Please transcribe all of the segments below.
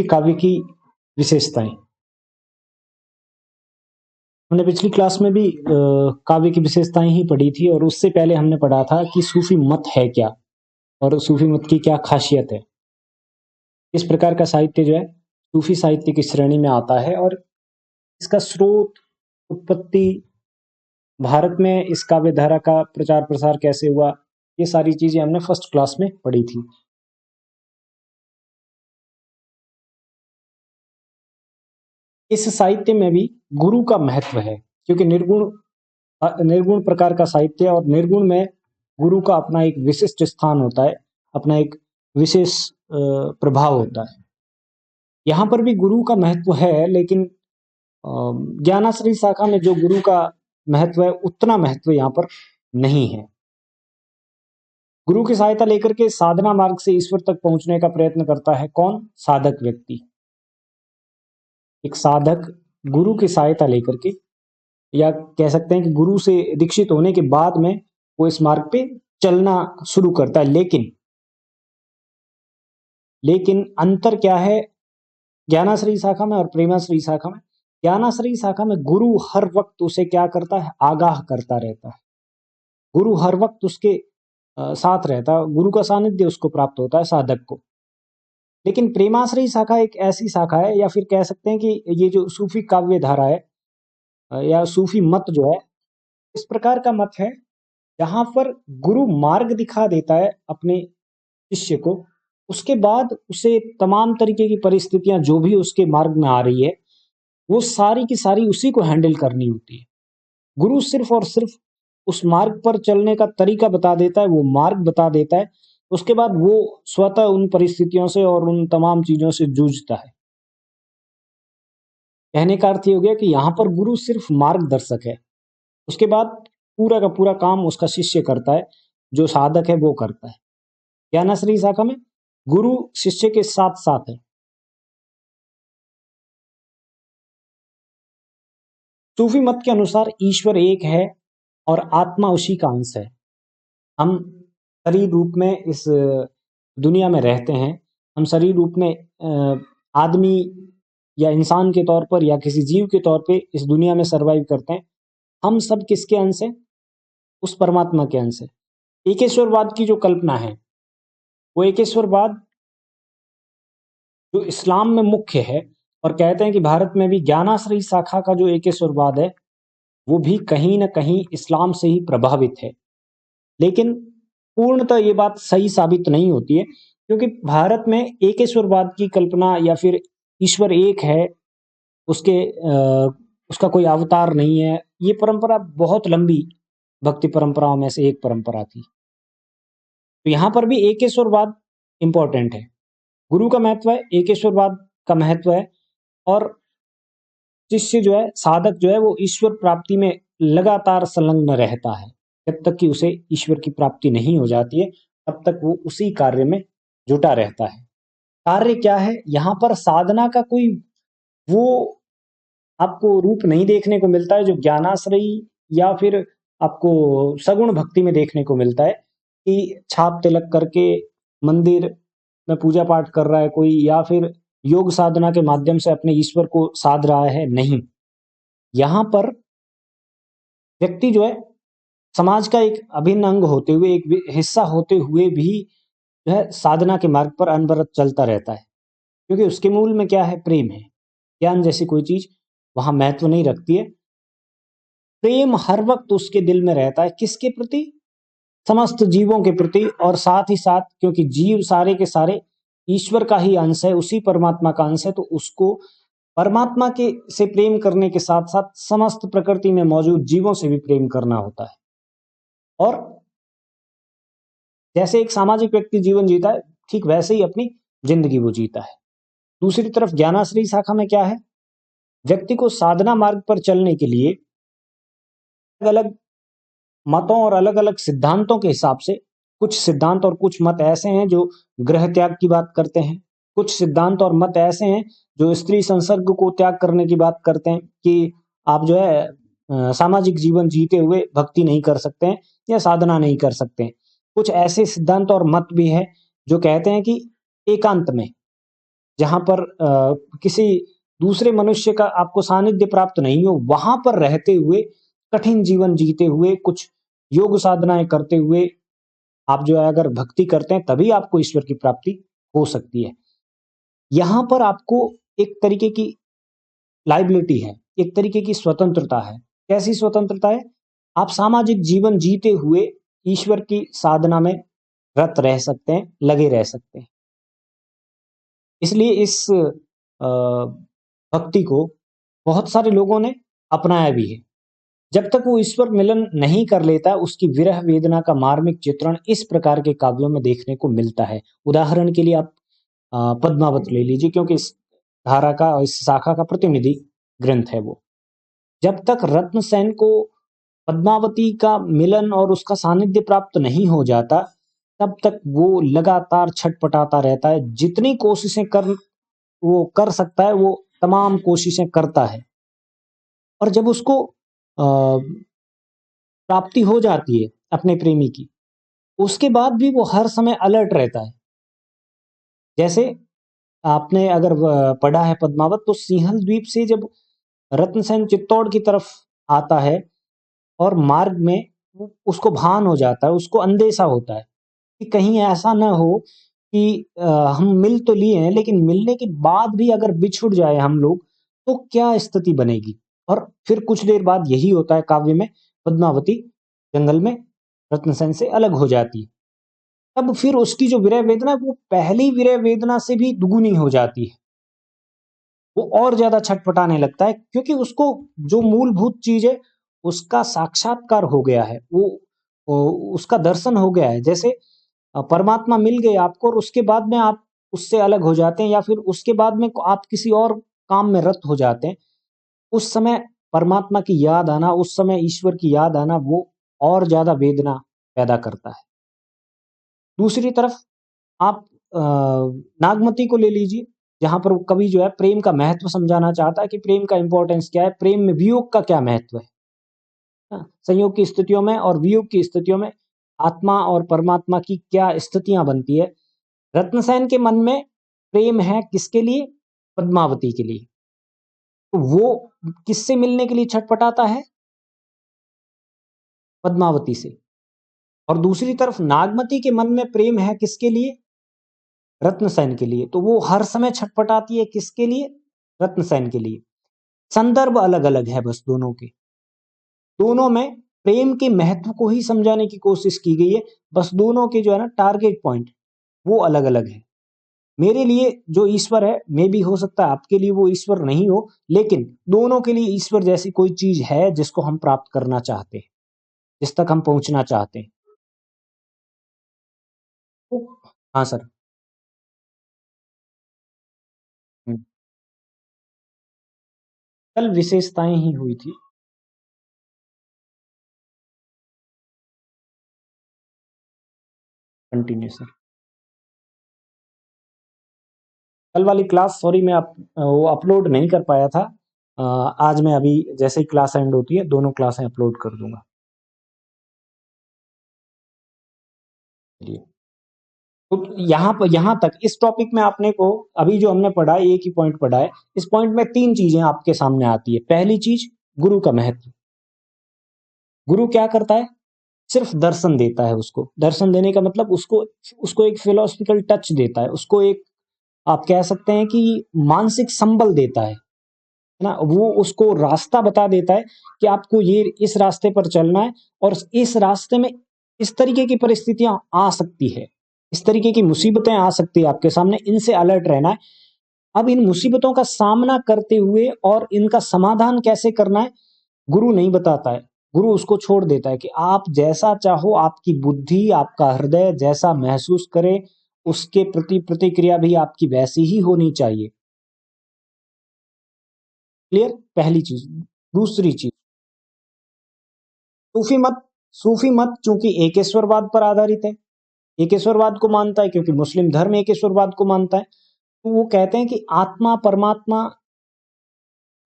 काव्य की विशेषताएं। हमने पिछली क्लास में भी काव्य की विशेषताएं ही पढ़ी थी, और उससे पहले हमने पढ़ा था कि सूफी मत है क्या और सूफी मत की क्या खासियत है। इस प्रकार का साहित्य जो है सूफी साहित्य की श्रेणी में आता है, और इसका स्रोत, उत्पत्ति, भारत में इस काव्य धारा का प्रचार प्रसार कैसे हुआ, ये सारी चीजें हमने फर्स्ट क्लास में पढ़ी थी। इस साहित्य में भी गुरु का महत्व है, क्योंकि निर्गुण प्रकार का साहित्य, और निर्गुण में गुरु का अपना एक विशिष्ट स्थान होता है, अपना एक विशेष प्रभाव होता है। यहाँ पर भी गुरु का महत्व है, लेकिन ज्ञानाश्रयी शाखा में जो गुरु का महत्व है उतना महत्व यहाँ पर नहीं है। गुरु की सहायता लेकर के साधना मार्ग से ईश्वर तक पहुंचने का प्रयत्न करता है कौन? साधक व्यक्ति। एक साधक गुरु की सहायता लेकर के, या कह सकते हैं कि गुरु से दीक्षित होने के बाद में वो इस मार्ग पे चलना शुरू करता है। लेकिन अंतर क्या है ज्ञानाश्रयी शाखा में और प्रेमाश्रयी शाखा में? ज्ञानाश्रयी शाखा में गुरु हर वक्त उसे क्या करता है? आगाह करता रहता है। गुरु हर वक्त उसके साथ रहता है, गुरु का सानिध्य उसको प्राप्त होता है साधक को। लेकिन प्रेमाश्रयी शाखा एक ऐसी शाखा है, या फिर कह सकते हैं कि ये जो सूफी काव्य धारा है या सूफी मत जो है, इस प्रकार का मत है जहां पर गुरु मार्ग दिखा देता है अपने शिष्य को, उसके बाद उसे तमाम तरीके की परिस्थितियां जो भी उसके मार्ग में आ रही है वो सारी की सारी उसी को हैंडल करनी होती है। गुरु सिर्फ और सिर्फ उस मार्ग पर चलने का तरीका बता देता है, वो मार्ग बता देता है, उसके बाद वो स्वतः उन परिस्थितियों से और उन तमाम चीजों से जूझता है। कहने का अर्थ ये हो गया कि यहाँ पर गुरु सिर्फ मार्गदर्शक है, उसके बाद पूरा का पूरा काम उसका शिष्य करता है, जो साधक है वो करता है। ज्ञानाश्रयी शाखा में गुरु शिष्य के साथ साथ है। सूफी मत के अनुसार ईश्वर एक है और आत्मा उसी का अंश है। हम शरीर रूप में इस दुनिया में रहते हैं, हम शरीर रूप में आदमी या इंसान के तौर पर या किसी जीव के तौर पे इस दुनिया में सरवाइव करते हैं। हम सब किसके अंश हैं? उस परमात्मा के अंश है। एकेश्वरवाद की जो कल्पना है, वो एकेश्वरवाद जो इस्लाम में मुख्य है, और कहते हैं कि भारत में भी ज्ञानाश्रयी शाखा का जो एकेश्वरवाद है वो भी कहीं ना कहीं इस्लाम से ही प्रभावित है। लेकिन पूर्णतः ये बात सही साबित नहीं होती है, क्योंकि भारत में एकेश्वरवाद की कल्पना या फिर ईश्वर एक है, उसका कोई अवतार नहीं है, ये परंपरा बहुत लंबी भक्ति परंपराओं में से एक परंपरा थी। तो यहाँ पर भी एकेश्वरवाद इंपॉर्टेंट है। गुरु का महत्व है, एकेश्वरवाद का महत्व है, और शिष्य जो है, साधक जो है, वो ईश्वर प्राप्ति में लगातार संलग्न रहता है। जब तक कि उसे ईश्वर की प्राप्ति नहीं हो जाती है तब तक वो उसी कार्य में जुटा रहता है। कार्य क्या है? यहाँ पर साधना का कोई वो आपको रूप नहीं देखने को मिलता है जो ज्ञानाश्रयी या फिर आपको सगुण भक्ति में देखने को मिलता है, कि छाप तिलक करके मंदिर में पूजा पाठ कर रहा है कोई, या फिर योग साधना के माध्यम से अपने ईश्वर को साध रहा है। नहीं, यहाँ पर व्यक्ति जो है समाज का एक अभिन्न अंग होते हुए, एक हिस्सा होते हुए भी जो है साधना के मार्ग पर अनवरत चलता रहता है, क्योंकि उसके मूल में क्या है? प्रेम है। ज्ञान जैसी कोई चीज वहां महत्व नहीं रखती है। प्रेम हर वक्त उसके दिल में रहता है। किसके प्रति? समस्त जीवों के प्रति, और साथ ही साथ क्योंकि जीव सारे के सारे ईश्वर का ही अंश है, उसी परमात्मा का अंश है, तो उसको परमात्मा के से प्रेम करने के साथ साथ समस्त प्रकृति में मौजूद जीवों से भी प्रेम करना होता है। और जैसे एक सामाजिक व्यक्ति जीवन जीता है, ठीक वैसे ही अपनी जिंदगी वो जीता है। दूसरी तरफ ज्ञानाश्रयी शाखा में क्या है? व्यक्ति को साधना मार्ग पर चलने के लिए अलग अलग मतों और अलग अलग सिद्धांतों के हिसाब से, कुछ सिद्धांत और कुछ मत ऐसे हैं जो ग्रह त्याग की बात करते हैं, कुछ सिद्धांत और मत ऐसे हैं जो स्त्री संसर्ग को त्याग करने की बात करते हैं, कि आप जो है सामाजिक जीवन जीते हुए भक्ति नहीं कर सकते हैं या साधना नहीं कर सकते हैं। कुछ ऐसे सिद्धांत और मत भी है जो कहते हैं कि एकांत में जहाँ पर किसी दूसरे मनुष्य का आपको सानिध्य प्राप्त नहीं हो, वहां पर रहते हुए कठिन जीवन जीते हुए कुछ योग साधनाएं करते हुए आप जो है अगर भक्ति करते हैं तभी आपको ईश्वर की प्राप्ति हो सकती है। यहाँ पर आपको एक तरीके की लाइबिलिटी है, एक तरीके की स्वतंत्रता है। कैसी स्वतंत्रता है? आप सामाजिक जीवन जीते हुए ईश्वर की साधना में रत रह सकते हैं, लगे रह सकते हैं। इसलिए इस भक्ति को बहुत सारे लोगों ने अपनाया भी है। जब तक वो ईश्वर मिलन नहीं कर लेता, उसकी विरह वेदना का मार्मिक चित्रण इस प्रकार के काव्यों में देखने को मिलता है। उदाहरण के लिए आप पद्मावत ले लीजिए, क्योंकि इस धारा का और इस शाखा का प्रतिनिधि ग्रंथ है वो। जब तक रत्नसेन को पद्मावती का मिलन और उसका सानिध्य प्राप्त नहीं हो जाता, तब तक वो लगातार छटपटाता रहता है। जितनी कोशिशें वो कर सकता है, वो तमाम कोशिशें करता है। और जब उसको प्राप्ति हो जाती है अपने प्रेमी की, उसके बाद भी वो हर समय अलर्ट रहता है। जैसे आपने अगर पढ़ा है पद्मावत, तो सिंहल द्वीप से जब रत्नसेन चित्तौड़ की तरफ आता है और मार्ग में उसको भान हो जाता है, उसको अंदेशा होता है कि कहीं ऐसा न हो कि हम मिल तो लिए हैं, लेकिन मिलने के बाद भी अगर बिछुड़ जाए हम लोग, तो क्या स्थिति बनेगी। और फिर कुछ देर बाद यही होता है काव्य में, पद्मावती जंगल में रत्नसेन से अलग हो जाती है। तब फिर उसकी जो विरह वेदना है, वो पहली विरह वेदना से भी दुगुनी हो जाती है। वो और ज्यादा छटपटाने लगता है, क्योंकि उसको जो मूलभूत चीज है उसका साक्षात्कार हो गया है, उसका दर्शन हो गया है। जैसे परमात्मा मिल गए आपको और उसके बाद में आप उससे अलग हो जाते हैं, या फिर उसके बाद में आप किसी और काम में रत हो जाते हैं। उस समय परमात्मा की याद आना, उस समय ईश्वर की याद आना, वो और ज्यादा वेदना पैदा करता है। दूसरी तरफ आप नागमती को ले लीजिए, जहां पर कवि जो है प्रेम का महत्व समझाना चाहता है कि प्रेम का इंपॉर्टेंस क्या है, प्रेम में वियोग का क्या महत्व है। संयोग की स्थितियों में और वियोग की स्थितियों में आत्मा और परमात्मा की क्या स्थितियां बनती है। रत्नसेन के मन में प्रेम है किसके लिए? पद्मावती के लिए। तो वो किससे मिलने के लिए छटपटाता है? पद्मावती से। और दूसरी तरफ नागमती के मन में प्रेम है किसके लिए? रत्नसेन के लिए। तो वो हर समय छटपटाती है किसके लिए? रत्नसेन के लिए। संदर्भ अलग अलग है बस दोनों के। दोनों में प्रेम के महत्व को ही समझाने की कोशिश की गई है, बस दोनों के जो है ना टारगेट पॉइंट वो अलग अलग है। मेरे लिए जो ईश्वर है, मे भी हो सकता है आपके लिए वो ईश्वर नहीं हो, लेकिन दोनों के लिए ईश्वर जैसी कोई चीज है जिसको हम प्राप्त करना चाहते हैं, जिस तक हम पहुंचना चाहते हैं। तो हाँ सर। हम्म, कल विशेषताएं ही हुई थी। Continue sir. कल वाली क्लास सॉरी मैं वो अपलोड नहीं कर पाया था। आज मैं अभी जैसे ही क्लास एंड होती है दोनों क्लासें अपलोड कर दूंगा। चलिए, तो यहाँ तक इस टॉपिक में आपने को अभी जो हमने पढ़ा है, एक ही पॉइंट पढ़ा है। इस पॉइंट में तीन चीजें आपके सामने आती है। पहली चीज, गुरु का महत्व। गुरु क्या करता है? सिर्फ दर्शन देता है। उसको दर्शन देने का मतलब उसको उसको एक फिलोसफिकल टच देता है, उसको एक आप कह सकते हैं कि मानसिक संबल देता है ना। वो उसको रास्ता बता देता है कि आपको ये इस रास्ते पर चलना है, और इस रास्ते में इस तरीके की परिस्थितियां आ सकती है, इस तरीके की मुसीबतें आ सकती है आपके सामने, इनसे अलर्ट रहना है। अब इन मुसीबतों का सामना करते हुए और इनका समाधान कैसे करना है, गुरु नहीं बताता है। गुरु उसको छोड़ देता है कि आप जैसा चाहो, आपकी बुद्धि, आपका हृदय जैसा महसूस करे, उसके प्रति प्रतिक्रिया भी आपकी वैसी ही होनी चाहिए। क्लियर? पहली चीज। दूसरी चीज, सूफी मत। सूफी मत चूंकि एकेश्वरवाद पर आधारित है, एकेश्वरवाद को मानता है, क्योंकि मुस्लिम धर्म एकेश्वरवाद को मानता है। तो वो कहते हैं कि आत्मा परमात्मा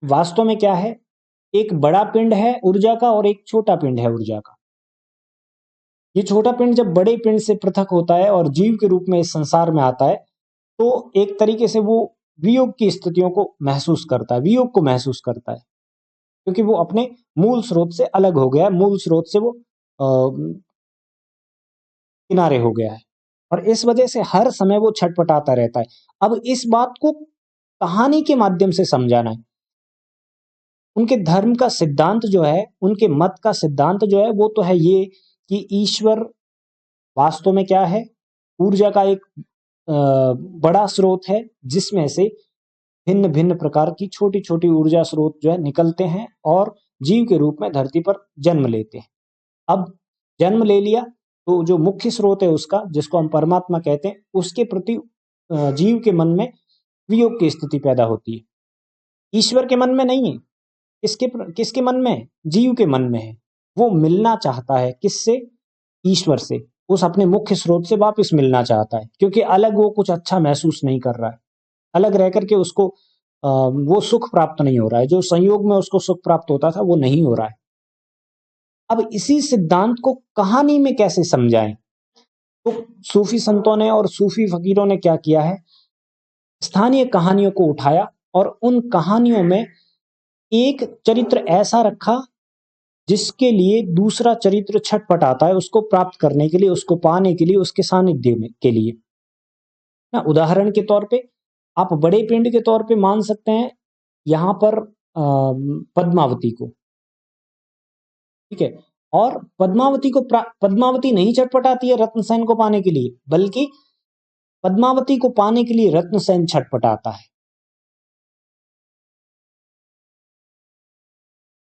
वास्तव में क्या है? एक बड़ा पिंड है ऊर्जा का और एक छोटा पिंड है ऊर्जा का। ये छोटा पिंड जब बड़े पिंड से पृथक होता है और जीव के रूप में इस संसार में आता है, तो एक तरीके से वो वियोग की स्थितियों को महसूस करता है, वियोग को महसूस करता है, क्योंकि वो अपने मूल स्रोत से अलग हो गया है, मूल स्रोत से वो किनारे हो गया है, और इस वजह से हर समय वो छटपटाता रहता है। अब इस बात को कहानी के माध्यम से समझाना है। उनके धर्म का सिद्धांत जो है, उनके मत का सिद्धांत जो है, वो तो है ये कि ईश्वर वास्तव में क्या है, ऊर्जा का एक बड़ा स्रोत है, जिसमें से भिन्न भिन्न प्रकार की छोटी छोटी ऊर्जा स्रोत जो है निकलते हैं और जीव के रूप में धरती पर जन्म लेते हैं। अब जन्म ले लिया तो जो मुख्य स्रोत है उसका, जिसको हम परमात्मा कहते हैं, उसके प्रति जीव के मन में वियोग की स्थिति पैदा होती है। ईश्वर के मन में नहीं है, किसके मन में है? जीव के मन में है। वो मिलना चाहता है किससे? ईश्वर से, उस अपने मुख्य स्रोत से वापस मिलना चाहता है, क्योंकि अलग वो कुछ अच्छा महसूस नहीं कर रहा है, अलग रह करके उसको वो सुख प्राप्त नहीं हो रहा है, जो संयोग में उसको सुख प्राप्त होता था वो नहीं हो रहा है। अब इसी सिद्धांत को कहानी में कैसे समझाएं? तो सूफी संतों ने और सूफी फकीरों ने क्या किया है, स्थानीय कहानियों को उठाया और उन कहानियों में एक चरित्र ऐसा रखा जिसके लिए दूसरा चरित्र छटपटाता है उसको प्राप्त करने के लिए, उसको पाने के लिए, उसके सानिध्य में के लिए ना। उदाहरण के तौर पे आप बड़े पिंड के तौर पे मान सकते हैं यहाँ पर पद्मावती को, ठीक है। और पद्मावती नहीं छटपटाती है रत्नसेन को पाने के लिए, बल्कि पद्मावती को पाने के लिए रत्नसेन छटपटाता है।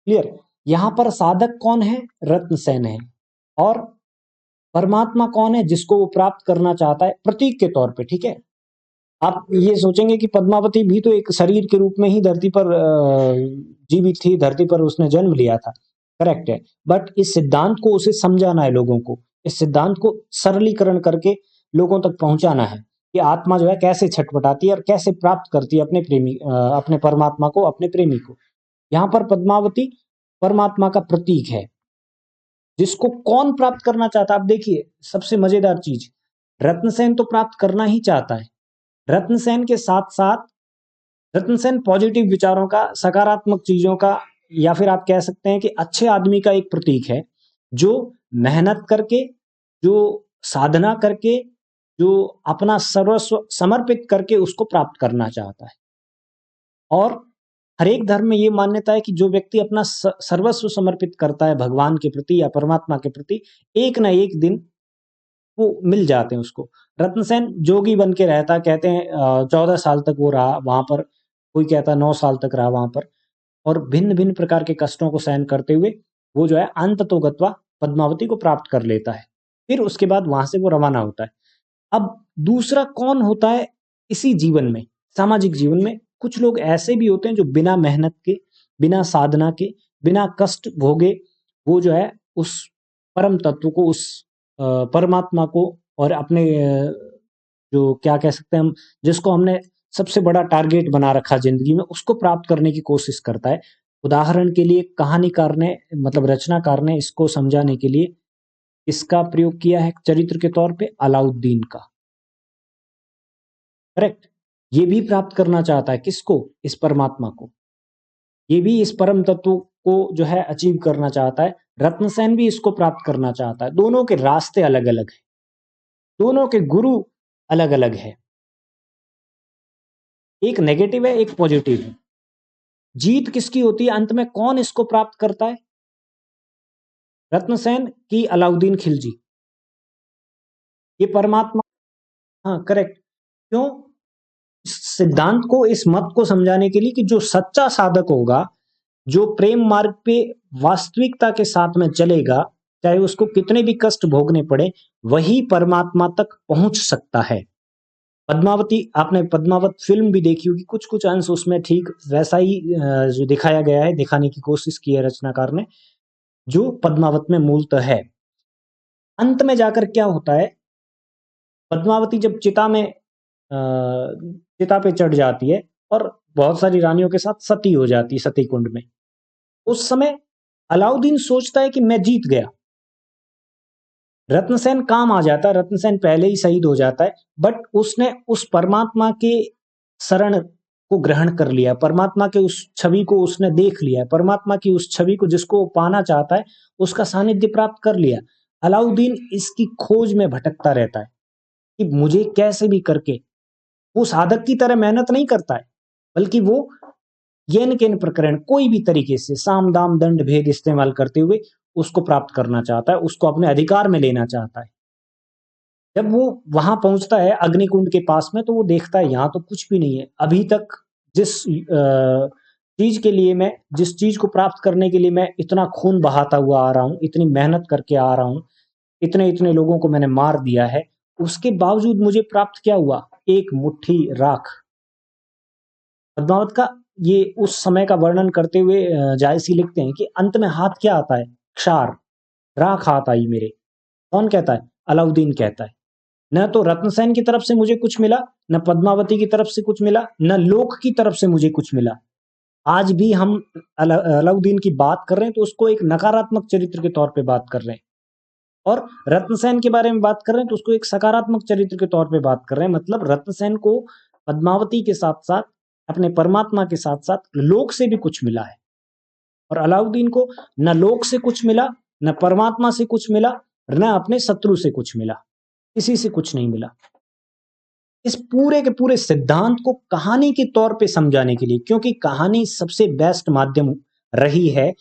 क्लियर? यहाँ पर साधक कौन है? रत्नसेन है। और परमात्मा कौन है जिसको वो प्राप्त करना चाहता है? प्रतीक के तौर पे, ठीक है। आप ये सोचेंगे कि पद्मावती भी तो एक शरीर के रूप में ही धरती पर जीवित थी, धरती पर उसने जन्म लिया था, करेक्ट है। बट इस सिद्धांत को उसे समझाना है लोगों को, इस सिद्धांत को सरलीकरण करके लोगों तक पहुंचाना है कि आत्मा जो है कैसे छटपटाती है और कैसे प्राप्त करती है अपने प्रेमी अपने परमात्मा को, अपने प्रेमी को। यहाँ पर पद्मावती परमात्मा का प्रतीक है, जिसको कौन प्राप्त करना चाहता है? आप देखिए सबसे मजेदार चीज, रत्नसेन तो प्राप्त करना ही चाहता है। रत्नसेन के साथ साथ रत्नसेन पॉजिटिव विचारों का, सकारात्मक चीजों का, या फिर आप कह सकते हैं कि अच्छे आदमी का एक प्रतीक है, जो मेहनत करके, जो साधना करके, जो अपना सर्वस्व समर्पित करके उसको प्राप्त करना चाहता है। और हर एक धर्म में ये मान्यता है कि जो व्यक्ति अपना सर्वस्व समर्पित करता है भगवान के प्रति या परमात्मा के प्रति, एक ना एक दिन वो मिल जाते हैं उसको। रत्नसेन जोगी बन के रहता, कहते हैं 14 साल तक वो रहा वहां पर, कोई कहता है 9 साल तक रहा वहां पर, और भिन्न भिन्न प्रकार के कष्टों को सहन करते हुए वो जो है अंत तो गत्वा पद्मावती को प्राप्त कर लेता है। फिर उसके बाद वहां से वो रवाना होता है। अब दूसरा कौन होता है इसी जीवन में, सामाजिक जीवन में? कुछ लोग ऐसे भी होते हैं जो बिना मेहनत के, बिना साधना के, बिना कष्ट भोगे वो जो है उस परम तत्व को, उस परमात्मा को, और अपने जो क्या कह सकते हैं हम, जिसको हमने सबसे बड़ा टारगेट बना रखा जिंदगी में, उसको प्राप्त करने की कोशिश करता है। उदाहरण के लिए कहानीकार ने, मतलब रचनाकार ने इसको समझाने के लिए इसका प्रयोग किया है चरित्र के तौर पे अलाउद्दीन का, करेक्ट। ये भी प्राप्त करना चाहता है किसको? इस परमात्मा को। ये भी इस परम तत्व को जो है अचीव करना चाहता है। रत्नसेन भी इसको प्राप्त करना चाहता है। दोनों के रास्ते अलग अलग हैं, दोनों के गुरु अलग अलग है। एक नेगेटिव है, एक पॉजिटिव है। जीत किसकी होती है अंत में? कौन इसको प्राप्त करता है? रत्नसेन की अलाउद्दीन खिलजी? ये परमात्मा। हाँ करेक्ट। क्यों? सिद्धांत को, इस मत को समझाने के लिए कि जो सच्चा साधक होगा, जो प्रेम मार्ग पे वास्तविकता के साथ में चलेगा, चाहे उसको कितने भी कष्ट भोगने पड़े, वही परमात्मा तक पहुंच सकता है। पद्मावती, आपने पद्मावत फिल्म भी देखी होगी, कुछ कुछ अंश उसमें ठीक वैसा ही जो दिखाया गया है, दिखाने की कोशिश की है रचनाकार ने, जो पद्मावत में मूलतः है। अंत में जाकर क्या होता है, पद्मावती जब चिता पे चढ़ जाती है और बहुत सारी रानियों के साथ सती हो जाती है सती कुंड में, उस समय अलाउद्दीन सोचता है कि मैं जीत गया। रत्नसेन काम आ जाता है, रत्नसेन पहले ही शहीद हो जाता है, बट उसने उस परमात्मा के शरण को ग्रहण कर लिया, परमात्मा के उस छवि को उसने देख लिया, परमात्मा की उस छवि को जिसको वो पाना चाहता है उसका सानिध्य प्राप्त कर लिया। अलाउद्दीन इसकी खोज में भटकता रहता है कि मुझे कैसे भी करके, वो साधक की तरह मेहनत नहीं करता है, बल्कि वो येन केन प्रकरण कोई भी तरीके से साम दाम दंड भेद इस्तेमाल करते हुए उसको प्राप्त करना चाहता है, उसको अपने अधिकार में लेना चाहता है। जब वो वहां पहुंचता है अग्निकुंड के पास में, तो वो देखता है यहाँ तो कुछ भी नहीं है। अभी तक जिस चीज के लिए मैं, जिस चीज को प्राप्त करने के लिए मैं इतना खून बहाता हुआ आ रहा हूँ, इतनी मेहनत करके आ रहा हूँ, इतने इतने लोगों को मैंने मार दिया है, उसके बावजूद मुझे प्राप्त क्या हुआ? एक मुट्ठी राख। पद्मावत का ये उस समय का वर्णन करते हुए जायसी लिखते हैं कि अंत में हाथ क्या आता है? क्षार, राख हाथ आई मेरे। कौन कहता है? अलाउद्दीन कहता है। न तो रत्नसेन की तरफ से मुझे कुछ मिला, न पद्मावती की तरफ से कुछ मिला, न लोक की तरफ से मुझे कुछ मिला। आज भी हम अलाउद्दीन की बात कर रहे हैं तो उसको एक नकारात्मक चरित्र के तौर पे बात कर रहे हैं, और रत्नसेन के बारे में बात कर रहे हैं तो उसको एक सकारात्मक चरित्र के तौर पे बात कर रहे हैं। मतलब रत्नसेन को पद्मावती के साथ साथ, अपने परमात्मा के साथ साथ लोक से भी कुछ मिला है, और अलाउद्दीन को न लोक से कुछ मिला, न परमात्मा से कुछ मिला, न अपने शत्रु से कुछ मिला, किसी से कुछ नहीं मिला। इस पूरे के पूरे सिद्धांत को कहानी के तौर पे समझाने के लिए, क्योंकि कहानी सबसे बेस्ट माध्यम रही है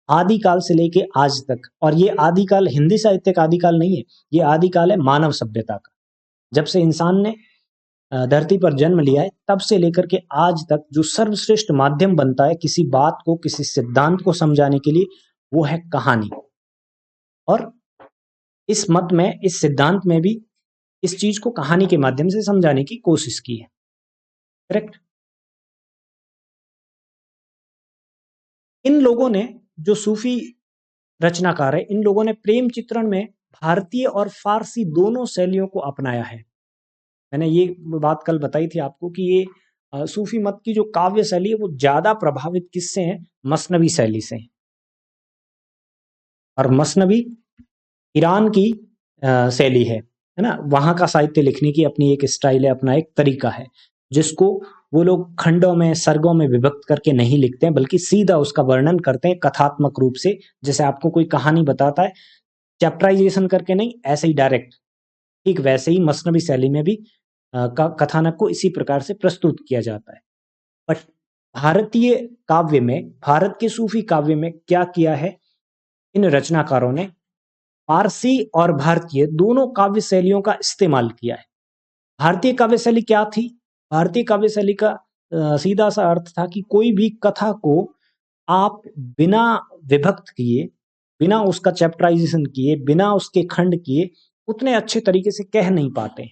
आदिकाल से लेके आज तक, और ये आदिकाल हिंदी साहित्य का आदिकाल नहीं है, ये आदिकाल है मानव सभ्यता का। जब से इंसान ने धरती पर जन्म लिया है, तब से लेकर के आज तक जो सर्वश्रेष्ठ माध्यम बनता है किसी बात को, किसी सिद्धांत को समझाने के लिए, वो है कहानी। और इस मत में, इस सिद्धांत में भी इस चीज को कहानी के माध्यम से समझाने की कोशिश की है। करेक्ट। इन लोगों ने, जो सूफी रचनाकार है, इन लोगों ने प्रेम चित्रण में भारतीय और फारसी दोनों शैलियों को अपनाया है। मैंने ये बात कल बताई थी आपको कि ये सूफी मत की जो काव्य शैली है वो ज्यादा प्रभावित किससे है? मसनवी शैली से। और मसनवी ईरान की शैली है ना। वहां का साहित्य लिखने की अपनी एक स्टाइल है, अपना एक तरीका है, जिसको वो लोग खंडों में, सर्गों में विभक्त करके नहीं लिखते हैं, बल्कि सीधा उसका वर्णन करते हैं कथात्मक रूप से। जैसे आपको कोई कहानी बताता है, चैप्टराइजेशन करके नहीं, ऐसे ही डायरेक्ट, ठीक वैसे ही मसनवी शैली में भी कथानक को इसी प्रकार से प्रस्तुत किया जाता है। बट भारतीय काव्य में, भारत के सूफी काव्य में क्या किया है इन रचनाकारों ने? फारसी और भारतीय दोनों काव्य शैलियों का इस्तेमाल किया है। भारतीय काव्य शैली क्या थी? भारतीय काव्य शैली का सीधा सा अर्थ था कि कोई भी कथा को आप बिना विभक्त किए, बिना उसका चैप्टराइजेशन किए, बिना उसके खंड किए, उतने अच्छे तरीके से कह नहीं पाते।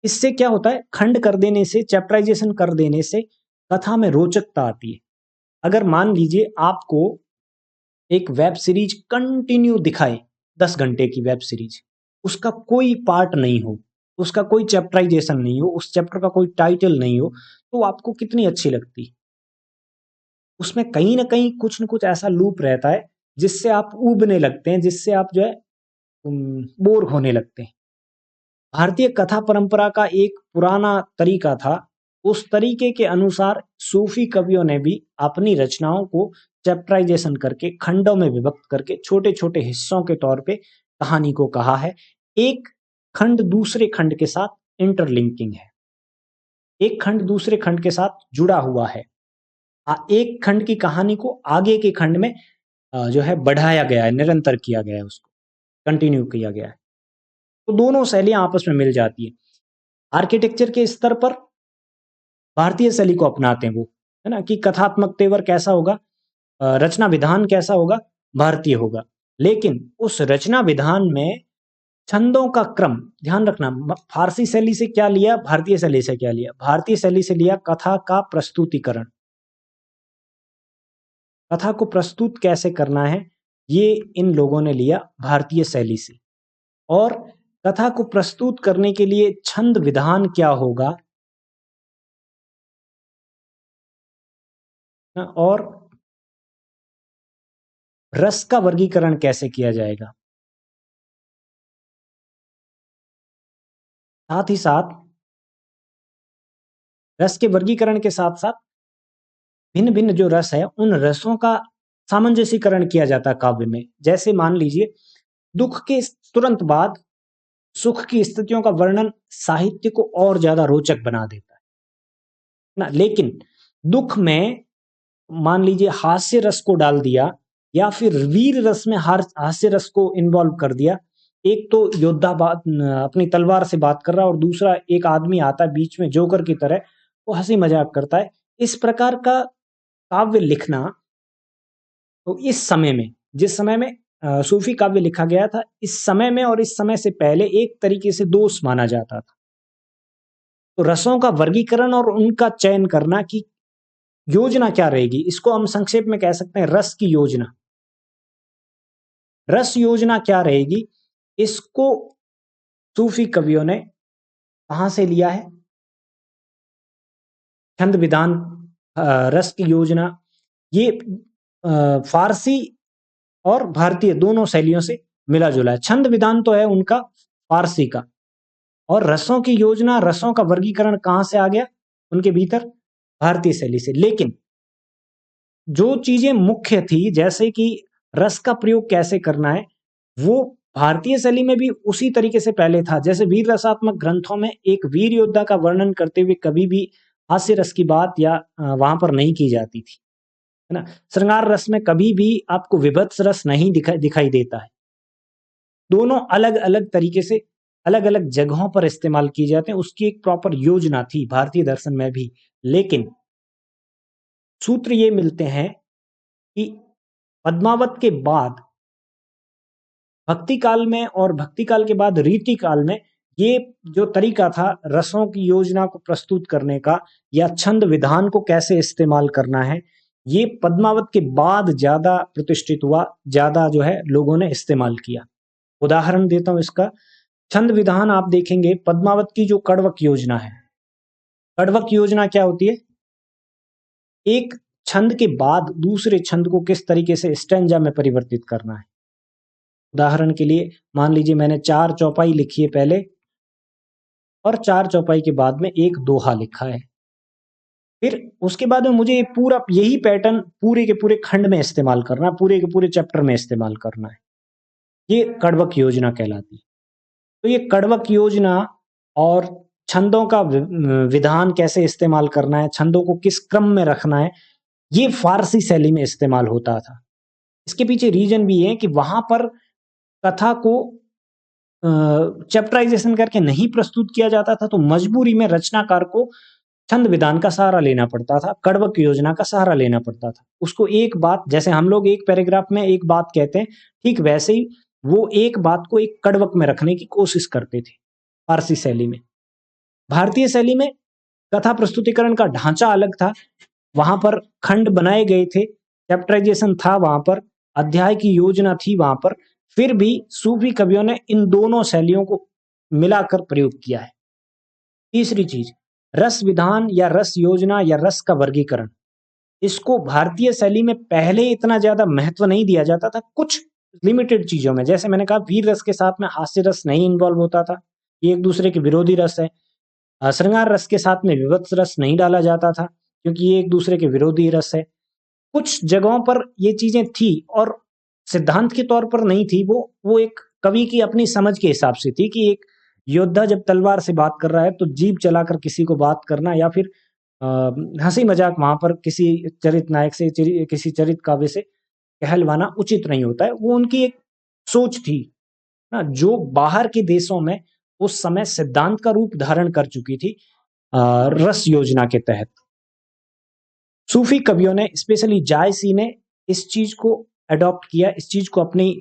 इससे क्या होता है? खंड कर देने से, चैप्टराइजेशन कर देने से कथा में रोचकता आती है। अगर मान लीजिए आपको एक वेब सीरीज कंटिन्यू दिखाए, 10 घंटे की वेब सीरीज, उसका कोई पार्ट नहीं हो, उसका कोई चैप्टराइजेशन नहीं हो, उस चैप्टर का कोई टाइटल नहीं हो, तो आपको कितनी अच्छी लगती? उसमें कहीं ना कहीं कुछ न कुछ ऐसा लूप रहता है जिससे आप ऊबने लगते हैं, जिससे आप जो है बोर होने लगते हैं। भारतीय कथा परंपरा का एक पुराना तरीका था, उस तरीके के अनुसार सूफी कवियों ने भी अपनी रचनाओं को चैप्टराइजेशन करके, खंडों में विभक्त करके, छोटे छोटे हिस्सों के तौर पे कहानी को कहा है। एक खंड दूसरे खंड के साथ इंटरलिंकिंग है, एक खंड दूसरे खंड के साथ जुड़ा हुआ है। एक खंड की कहानी को आगे के खंड में जो है बढ़ाया गया है, निरंतर किया गया है, उसको कंटिन्यू किया गया है। तो दोनों शैलियां आपस में मिल जाती है। आर्किटेक्चर के स्तर पर भारतीय शैली को अपनाते हैं वो, है ना, कि कथात्मक तेवर कैसा होगा, रचना विधान कैसा होगा, भारतीय होगा। लेकिन उस रचना विधान में छंदों का क्रम ध्यान रखना, फारसी शैली से क्या लिया, भारतीय शैली से क्या लिया? भारतीय शैली से लिया कथा का प्रस्तुतिकरण, कथा को प्रस्तुत कैसे करना है, ये इन लोगों ने लिया भारतीय शैली से। और कथा को प्रस्तुत करने के लिए छंद विधान क्या होगा, और रस का वर्गीकरण कैसे किया जाएगा, साथ ही साथ रस के वर्गीकरण के साथ साथ भिन्न भिन्न जो रस है उन रसों का सामंजस्यीकरण किया जाता है काव्य में। जैसे मान लीजिए दुख के तुरंत बाद सुख की स्थितियों का वर्णन साहित्य को और ज्यादा रोचक बना देता है ना। लेकिन दुख में मान लीजिए हास्य रस को डाल दिया या फिर वीर रस में हास्य रस को इन्वॉल्व कर दिया। एक तो योद्धा बात अपनी तलवार से बात कर रहा है और दूसरा एक आदमी आता है बीच में जोकर की तरह, वो हंसी मजाक करता है। इस प्रकार का काव्य लिखना, तो इस समय में जिस समय में सूफी काव्य लिखा गया था, इस समय में और इस समय से पहले एक तरीके से दोष माना जाता था। तो रसों का वर्गीकरण और उनका चयन करना कि योजना क्या रहेगी, इसको हम संक्षेप में कह सकते हैं रस की योजना। रस योजना क्या रहेगी, इसको सूफी कवियों ने कहां से लिया है? छंद विधान, रस की योजना, ये फारसी और भारतीय दोनों शैलियों से मिला जुला है। छंद विधान तो है उनका फारसी का, और रसों की योजना, रसों का वर्गीकरण कहां से आ गया उनके भीतर? भारतीय शैली से। लेकिन जो चीजें मुख्य थी, जैसे कि रस का प्रयोग कैसे करना है, वो भारतीय शैली में भी उसी तरीके से पहले था। जैसे वीर रसात्मक ग्रंथों में एक वीर योद्धा का वर्णन करते हुए कभी भी हास्य रस की बात या वहां पर नहीं की जाती थी, है ना। श्रृंगार रस में कभी भी आपको विभत्स रस नहीं दिखाई देता है। दोनों अलग अलग तरीके से अलग अलग जगहों पर इस्तेमाल किए जाते हैं। उसकी एक प्रॉपर योजना थी भारतीय दर्शन में भी। लेकिन सूत्र ये मिलते हैं कि पद्मावत के बाद भक्ति काल में और भक्ति काल के बाद रीति काल में ये जो तरीका था रसों की योजना को प्रस्तुत करने का या छंद विधान को कैसे इस्तेमाल करना है, ये पद्मावत के बाद ज्यादा प्रतिष्ठित हुआ, ज्यादा जो है लोगों ने इस्तेमाल किया। उदाहरण देता हूं इसका। छंद विधान आप देखेंगे पद्मावत की जो कड़वक योजना है, कड़वक योजना क्या होती है? एक छंद के बाद दूसरे छंद को किस तरीके से स्टैंजा में परिवर्तित करना है। उदाहरण के लिए मान लीजिए मैंने 4 चौपाई लिखी है पहले, और 4 चौपाई के बाद में एक दोहा लिखा है। फिर उसके बाद में मुझे पूरा यही पैटर्न पूरे के पूरे खंड में इस्तेमाल करना है, पूरे के पूरे चैप्टर में इस्तेमाल करना है। ये कड़वक योजना कहलाती है। तो ये कड़वक योजना और छंदों का विधान कैसे इस्तेमाल करना है, छंदों को किस क्रम में रखना है, ये फारसी शैली में इस्तेमाल होता था। इसके पीछे रीजन भी है कि वहां पर कथा को चैप्टराइजेशन करके नहीं प्रस्तुत किया जाता था, तो मजबूरी में रचनाकार को छंद विधान का सहारा लेना पड़ता था, कड़वक योजना का सहारा लेना पड़ता था। उसको एक बात, जैसे हम लोग एक पैराग्राफ में एक बात कहते हैं, ठीक वैसे ही वो एक बात को एक कड़वक में रखने की कोशिश करते थे फारसी शैली में। भारतीय शैली में कथा प्रस्तुतिकरण का ढांचा अलग था, वहां पर खंड बनाए गए थे, चैप्टराइजेशन था वहां पर, अध्याय की योजना थी वहां पर। फिर भी सूफी कवियों ने इन दोनों शैलियों को मिलाकर प्रयोग किया है। तीसरी चीज, रस विधान या रस योजना या रस का वर्गीकरण, इसको भारतीय शैली में पहले इतना ज्यादा महत्व नहीं दिया जाता था। कुछ लिमिटेड चीजों में, जैसे मैंने कहा वीर रस के साथ में हास्य रस नहीं इन्वॉल्व होता था, ये एक दूसरे के विरोधी रस है। श्रृंगार रस के साथ में विभत्स रस नहीं डाला जाता था, क्योंकि ये एक दूसरे के विरोधी रस है। कुछ जगहों पर ये चीजें थी और सिद्धांत के तौर पर नहीं थी, वो एक कवि की अपनी समझ के हिसाब से थी कि एक योद्धा जब तलवार से बात कर रहा है तो जीभ चलाकर किसी को बात करना या फिर हंसी मजाक वहां पर किसी चरित नायक से किसी चरित काव्य से कहलवाना उचित नहीं होता है। वो उनकी एक सोच थी ना, जो बाहर के देशों में उस समय सिद्धांत का रूप धारण कर चुकी थी रस योजना के तहत। सूफी कवियों ने, स्पेशली जायसी ने इस चीज को अडॉप्ट किया, इस चीज को अपनी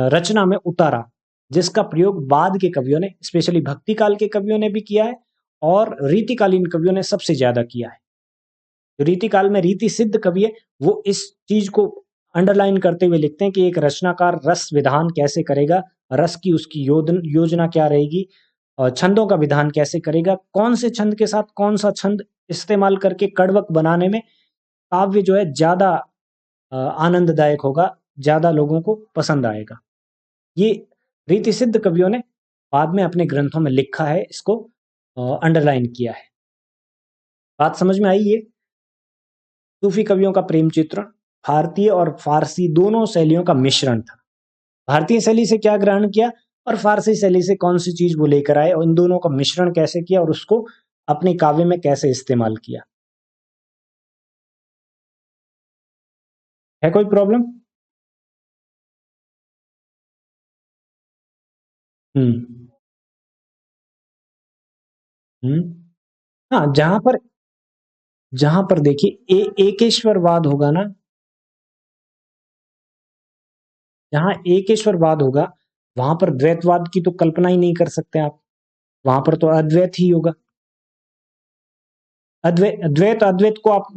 रचना में उतारा, जिसका प्रयोग बाद के कवियों ने, स्पेशली भक्ति काल के कवियों ने भी किया है और रीतिकालीन कवियों ने सबसे ज्यादा किया है। जो रीति काल में रीति सिद्ध कवि है, वो इस चीज को अंडरलाइन करते हुए लिखते हैं कि एक रचनाकार रस विधान कैसे करेगा, रस की उसकी योजना क्या रहेगी, और छंदों का विधान कैसे करेगा, कौन से छंद के साथ कौन सा छंद इस्तेमाल करके कड़वक बनाने में काव्य जो है ज्यादा आनंददायक होगा, ज्यादा लोगों को पसंद आएगा। ये रीति सिद्ध कवियों ने बाद में अपने ग्रंथों में लिखा है, इसको अंडरलाइन किया है। बात समझ में आई ये? सूफी कवियों का प्रेम चित्रण भारतीय और फारसी दोनों शैलियों का मिश्रण था। भारतीय शैली से क्या ग्रहण किया और फारसी शैली से कौन सी चीज वो लेकर आए और इन दोनों का मिश्रण कैसे किया और उसको अपने काव्य में कैसे इस्तेमाल किया। है कोई प्रॉब्लम? हम्म। हम्म। हाँ, जहां पर देखिए एकेश्वरवाद होगा ना, जहां एकेश्वरवाद होगा वहां पर द्वैतवाद की तो कल्पना ही नहीं कर सकते आप। वहां पर तो अद्वैत ही होगा। द्वैत अद्वैत को आप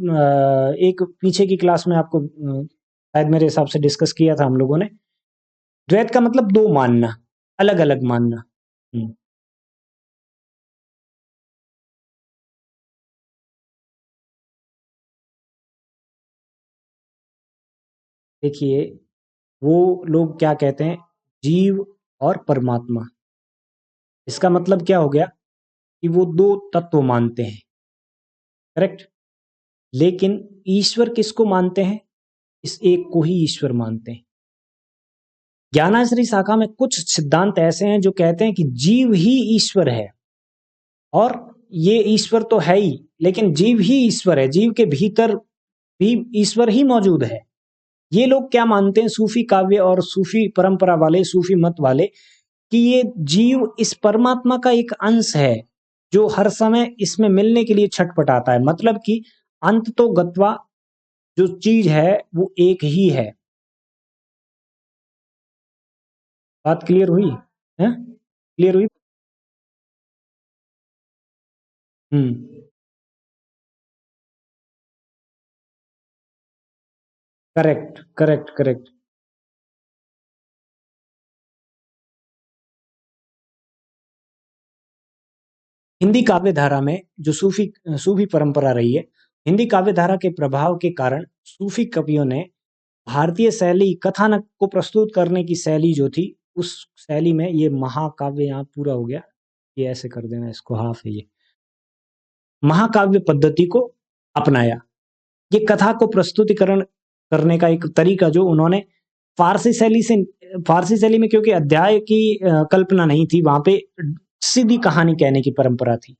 एक पीछे की क्लास में आपको शायद मेरे हिसाब से डिस्कस किया था हम लोगों ने। द्वैत का मतलब दो मानना, अलग अलग मानना। हम्म। देखिए, वो लोग क्या कहते हैं, जीव और परमात्मा, इसका मतलब क्या हो गया कि वो दो तत्व मानते हैं। करेक्ट। लेकिन ईश्वर किसको मानते हैं? इस एक को ही ईश्वर मानते हैं। ज्ञानाश्री शाखा में कुछ सिद्धांत ऐसे हैं जो कहते हैं कि जीव ही ईश्वर है, और ये ईश्वर तो है ही, लेकिन जीव ही ईश्वर है, जीव के भीतर भी ईश्वर ही मौजूद है। ये लोग क्या मानते हैं, सूफी काव्य और सूफी परंपरा वाले, सूफी मत वाले, कि ये जीव इस परमात्मा का एक अंश है जो हर समय इसमें मिलने के लिए छटपटाता है। मतलब कि अंत तो गत्वा जो चीज है वो एक ही है। बात क्लियर हुई है? क्लियर हुई? Hmm. Correct, correct, correct. Hindi काव्य धारा में जो सूफी सूफी परंपरा रही है, हिंदी काव्य धारा के प्रभाव के कारण सूफी कवियों ने भारतीय शैली कथानक को प्रस्तुत करने की शैली जो थी, उस शैली में ये महाकाव्य, यहाँ पूरा हो गया, ये ऐसे कर देना, इसको हाफ है ये, महाकाव्य पद्धति को अपनाया। ये कथा को प्रस्तुतिकरण करने का एक तरीका जो उन्होंने फारसी शैली से, फारसी शैली में क्योंकि अध्याय की कल्पना नहीं थी, वहां पे सीधी कहानी कहने की परंपरा थी।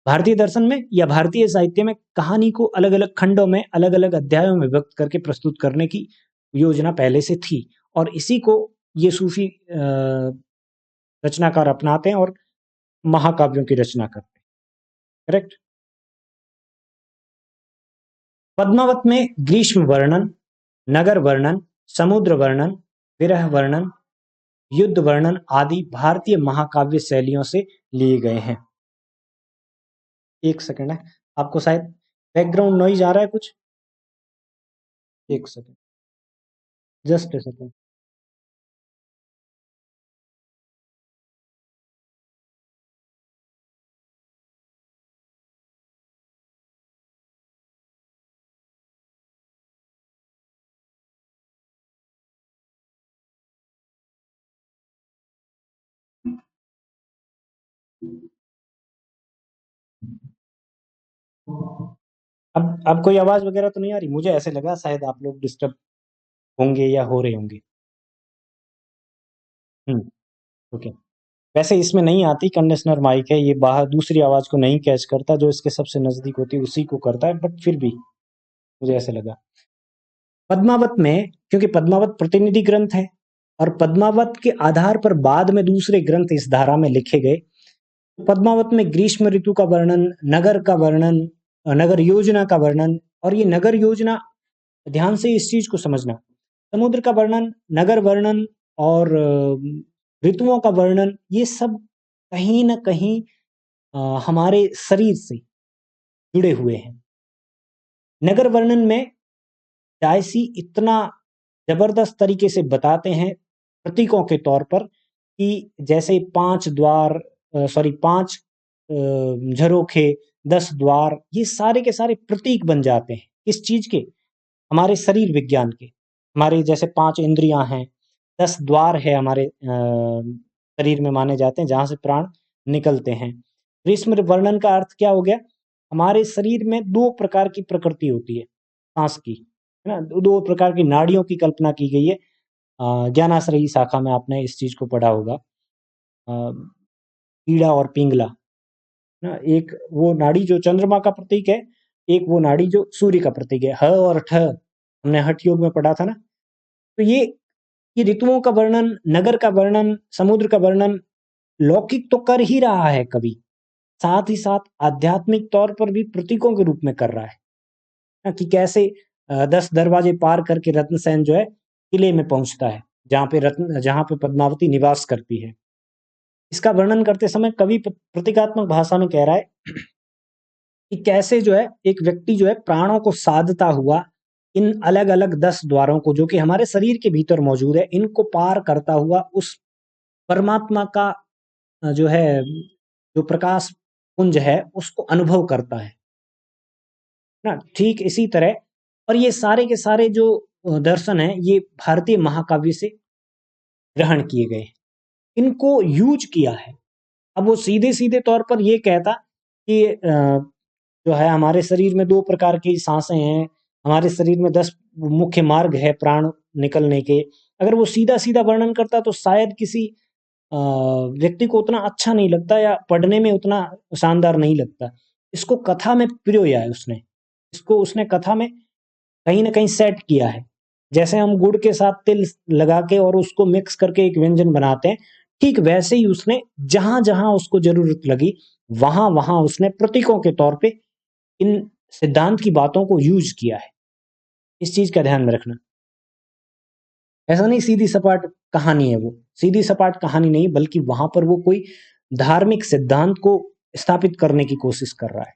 भारतीय दर्शन में या भारतीय साहित्य में कहानी को अलग अलग खंडों में, अलग अलग अध्यायों में व्यक्त करके प्रस्तुत करने की योजना पहले से थी, और इसी को ये सूफी रचनाकार अपनाते हैं और महाकाव्यों की रचना करते हैं। करेक्ट। पद्मावत में ग्रीष्म वर्णन, नगर वर्णन, समुद्र वर्णन, विरह वर्णन, युद्ध वर्णन आदि भारतीय महाकाव्य शैलियों से लिए गए हैं। एक सेकंड है, आपको शायद बैकग्राउंड नॉइज आ रहा है कुछ? एक सेकंड, जस्ट ए सेकंड। अब कोई आवाज वगैरह तो नहीं आ रही? मुझे ऐसे लगा शायद आप लोग डिस्टर्ब होंगे या हो रहे होंगे। हम्म। ओके। वैसे इसमें नहीं आती, कंडीशनर माइक है ये, बाहर दूसरी आवाज को नहीं कैच करता, जो इसके सबसे नजदीक होती है उसी को करता है, बट फिर भी मुझे ऐसे लगा। पद्मावत में, क्योंकि पद्मावत प्रतिनिधि ग्रंथ है और पद्मावत के आधार पर बाद में दूसरे ग्रंथ इस धारा में लिखे गए, पद्मावत में ग्रीष्म ऋतु का वर्णन, नगर का वर्णन, नगर योजना का वर्णन, और ये नगर योजना, ध्यान से इस चीज को समझना, समुद्र का वर्णन, नगर वर्णन और ऋतुओं का वर्णन, ये सब कहीं ना कहीं हमारे शरीर से जुड़े हुए हैं। नगर वर्णन में डायसी इतना जबरदस्त तरीके से बताते हैं प्रतीकों के तौर पर, कि जैसे 5 द्वार, सॉरी 5 झरोखे, 10 द्वार, ये सारे के सारे प्रतीक बन जाते हैं। किस चीज के? हमारे शरीर विज्ञान के। हमारे जैसे 5 इंद्रियां हैं, 10 द्वार है हमारे शरीर में माने जाते हैं जहां से प्राण निकलते हैं। ग्रीष्म वर्णन का अर्थ क्या हो गया? हमारे शरीर में 2 प्रकार की प्रकृति होती है सांस की, है ना? 2 प्रकार की नाड़ियों की कल्पना की गई है। ज्ञानाश्रयी शाखा में आपने इस चीज को पढ़ा होगा। ईड़ा और पिंगला ना, एक वो नाड़ी जो चंद्रमा का प्रतीक है, एक वो नाड़ी जो सूर्य का प्रतीक है। ह और ठ हमने हठ योग में पढ़ा था ना। तो ये ऋतुओं का वर्णन, नगर का वर्णन, समुद्र का वर्णन लौकिक तो कर ही रहा है कवि, साथ ही साथ आध्यात्मिक तौर पर भी प्रतीकों के रूप में कर रहा है ना, कि कैसे 10 दरवाजे पार करके रत्नसेन जो है किले में पहुंचता है, जहाँ पे पद्मावती निवास करती है। इसका वर्णन करते समय कवि प्रतीकात्मक भाषा में कह रहा है कि कैसे जो है एक व्यक्ति जो है प्राणों को साधता हुआ इन अलग अलग 10 द्वारों को, जो कि हमारे शरीर के भीतर मौजूद है, इनको पार करता हुआ उस परमात्मा का जो है, जो प्रकाश पुंज है, उसको अनुभव करता है ना। ठीक इसी तरह, और ये सारे के सारे जो दर्शन है, ये भारतीय महाकाव्य से ग्रहण किए गए, इनको यूज किया है। अब वो सीधे सीधे तौर पर ये कहता कि जो है हमारे शरीर में 2 प्रकार की सांसें हैं, हमारे शरीर में 10 मुख्य मार्ग है प्राण निकलने के, अगर वो सीधा सीधा वर्णन करता तो शायद किसी व्यक्ति को उतना अच्छा नहीं लगता या पढ़ने में उतना शानदार नहीं लगता। इसको कथा में पिरोया है उसने, इसको उसने कथा में कहीं ना कहीं सेट किया है। जैसे हम गुड़ के साथ तिल लगा के और उसको मिक्स करके एक व्यंजन बनाते हैं, ठीक वैसे ही उसने जहां जहां उसको जरूरत लगी वहां वहां उसने प्रतीकों के तौर पे इन सिद्धांत की बातों को यूज किया है। इस चीज का ध्यान में रखना। ऐसा नहीं सीधी सपाट कहानी है, वो सीधी सपाट कहानी नहीं, बल्कि वहां पर वो कोई धार्मिक सिद्धांत को स्थापित करने की कोशिश कर रहा है।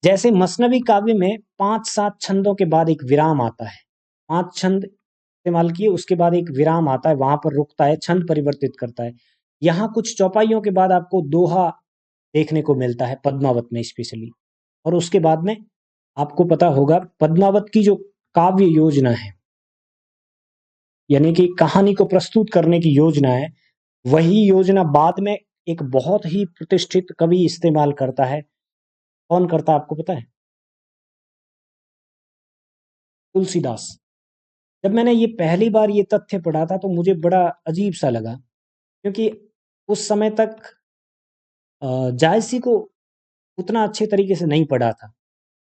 जैसे मसनवी काव्य में 5-7 छंदों के बाद एक विराम आता है, 5 छंद इस्तेमाल किए, उसके बाद एक विराम आता है, वहां पर रुकता है, छंद परिवर्तित करता है। यहाँ कुछ चौपाइयों के बाद आपको दोहा देखने को मिलता है, पद्मावत में स्पेशली। और उसके बाद में आपको पता होगा पद्मावत की जो काव्य योजना है, यानी कि कहानी को प्रस्तुत करने की योजना है, वही योजना बाद में एक बहुत ही प्रतिष्ठित कवि इस्तेमाल करता है। कौन करता है आपको पता है? तुलसीदास। जब मैंने ये पहली बार ये तथ्य पढ़ा था तो मुझे बड़ा अजीब सा लगा, क्योंकि उस समय तक जायसी को उतना अच्छे तरीके से नहीं पढ़ा था,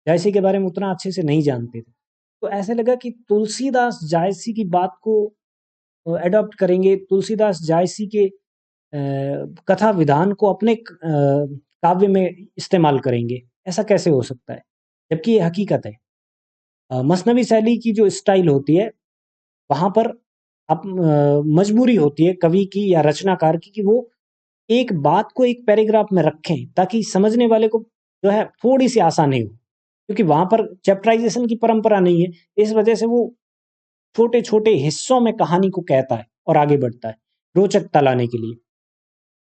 जायसी के बारे में उतना अच्छे से नहीं जानते थे। तो ऐसे लगा कि तुलसीदास जायसी की बात को एडॉप्ट करेंगे, तुलसीदास जायसी के कथा विधान को अपने काव्य में इस्तेमाल करेंगे, ऐसा कैसे हो सकता है? जबकि ये हकीकत है। मसनवी शैली की जो स्टाइल होती है, वहां पर अब मजबूरी होती है कवि की या रचनाकार की कि वो एक बात को एक पैराग्राफ में रखें ताकि समझने वाले को जो है थोड़ी सी आसानी हो, क्योंकि वहां पर चैप्टराइजेशन की परंपरा नहीं है। इस वजह से वो छोटे छोटे हिस्सों में कहानी को कहता है और आगे बढ़ता है रोचकता लाने के लिए।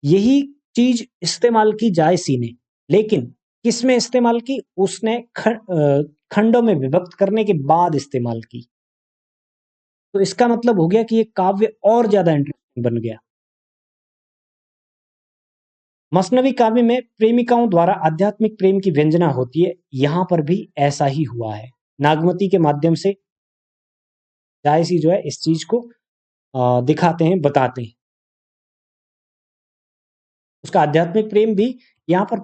यही चीज इस्तेमाल की जायसी ने, लेकिन किसमें इस्तेमाल की? उसने खंडों में विभक्त करने के बाद इस्तेमाल की। तो इसका मतलब हो गया कि ये काव्य और ज्यादा इंटरेस्टिंग बन गया। मसनवी काव्य में प्रेमिकाओं द्वारा आध्यात्मिक प्रेम की व्यंजना होती है, यहां पर भी ऐसा ही हुआ है। नागमती के माध्यम से जायसी जो है इस चीज को दिखाते हैं, बताते हैं। उसका आध्यात्मिक प्रेम भी यहाँ पर